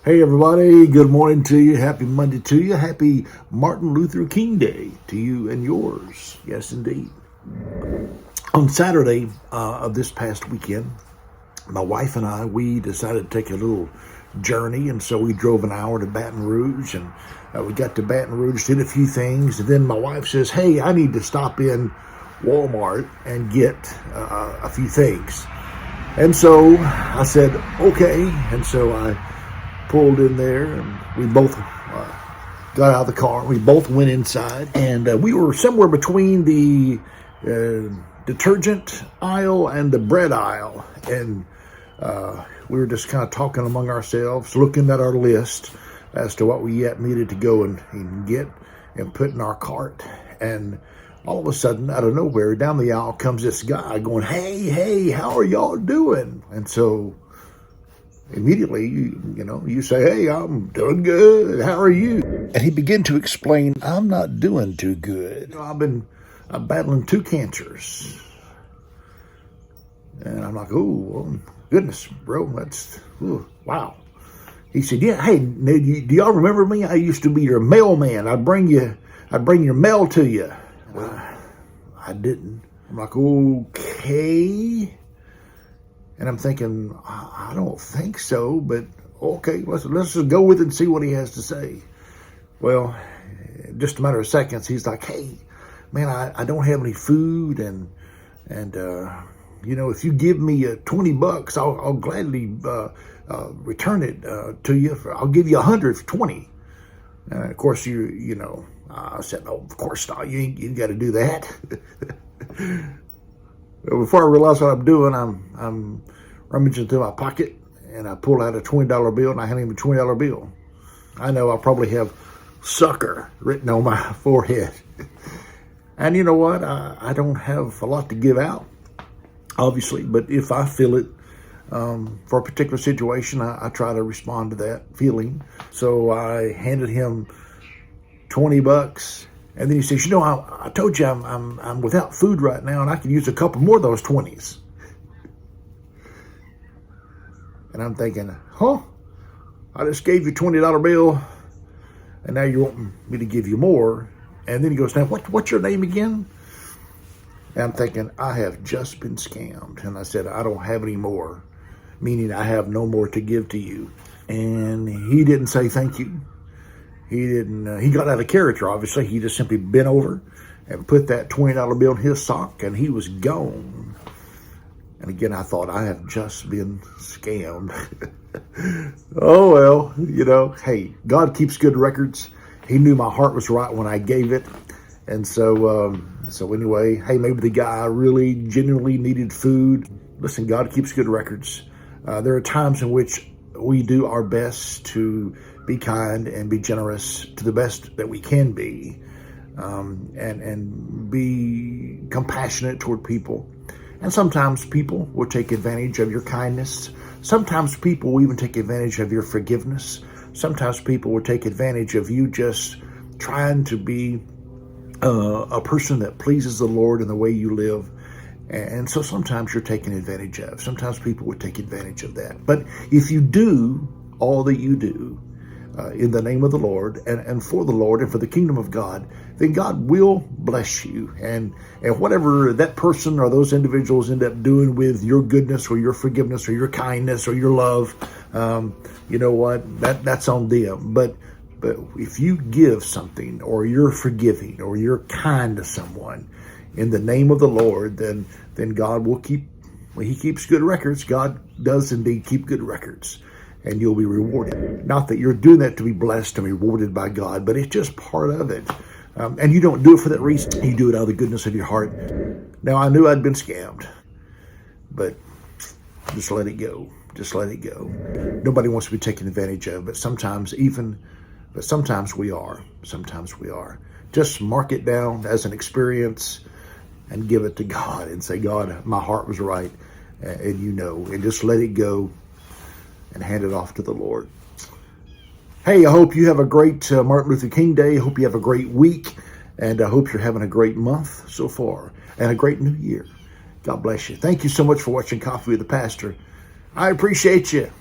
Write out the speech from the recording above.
Hey everybody, good morning to you. Happy Monday to you. Happy Martin Luther King Day to you and yours. Yes, indeed. On Saturday of this past weekend, my wife and I, we decided to take a little journey, and so we drove an hour to Baton Rouge, and we got to Baton Rouge, did a few things, and then my wife says, hey, I need to stop in Walmart and get a few things. And so I said, okay, and so I pulled in there, and we both got out of the car. We both went inside, and we were somewhere between the detergent aisle and the bread aisle, and we were just kind of talking among ourselves, looking at our list as to what we yet needed to go and get and put in our cart. And all of a sudden, out of nowhere, down the aisle comes this guy going, hey, how are y'all doing? And so immediately, you say, hey, I'm doing good. How are you? And he began to explain, I'm not doing too good. I'm battling 2 cancers. And I'm like, oh, well, goodness, bro, that's, wow. He said, yeah, hey, do y'all remember me? I used to be your mailman. I'd bring your mail to you. Well, I didn't. I'm like, okay. And I'm thinking, I don't think so, but okay, let's just go with it and see what he has to say. Well, just a matter of seconds, he's like, hey, man, I don't have any food, and if you give me $20, I'll gladly return it to you. I'll give you 100 for 20. And of course, I said, no, of course not. You got to do that. Before I realize what I'm doing, I'm rummaging through my pocket, and I pull out a $20 bill, and I hand him a $20 bill. I know I probably have sucker written on my forehead. And you know what? I don't have a lot to give out, obviously, but if I feel it for a particular situation, I try to respond to that feeling. So I handed him $20. And then he says, I told you I'm without food right now, and I could use a couple more of those 20s. And I'm thinking, I just gave you a $20 bill, and now you want me to give you more. And then he goes, now, what's your name again? And I'm thinking, I have just been scammed. And I said, I don't have any more, meaning I have no more to give to you. And he didn't say thank you. He didn't. He got out of character, obviously. He just simply bent over and put that $20 bill in his sock, and he was gone. And again, I thought, I have just been scammed. Oh, well, hey, God keeps good records. He knew my heart was right when I gave it. And so anyway, hey, maybe the guy really genuinely needed food. Listen, God keeps good records. There are times in which we do our best to be kind and be generous to the best that we can be, and be compassionate toward people. And sometimes people will take advantage of your kindness. Sometimes people will even take advantage of your forgiveness. Sometimes people will take advantage of you just trying to be a person that pleases the Lord in the way you live. And so sometimes you're taken advantage of. Sometimes people would take advantage of that. But if you do all that you do in the name of the Lord and for the Lord and for the kingdom of God, then God will bless you. And whatever that person or those individuals end up doing with your goodness or your forgiveness or your kindness or your love, you know what? That's on them. But if you give something, or you're forgiving, or you're kind to someone in the name of the Lord, then God will He keeps good records. God does indeed keep good records, and you'll be rewarded. Not that you're doing that to be blessed and rewarded by God, but it's just part of it. And you don't do it for that reason. You do it out of the goodness of your heart. Now, I knew I'd been scammed, but just let it go. Just let it go. Nobody wants to be taken advantage of, but sometimes we are. Sometimes we are. Just mark it down as an experience and give it to God and say, God, my heart was right, and and just let it go and hand it off to the Lord. Hey, I hope you have a great Martin Luther King Day. I hope you have a great week, and I hope you're having a great month so far and a great new year. God bless you. Thank you so much for watching Coffee with the Pastor. I appreciate you.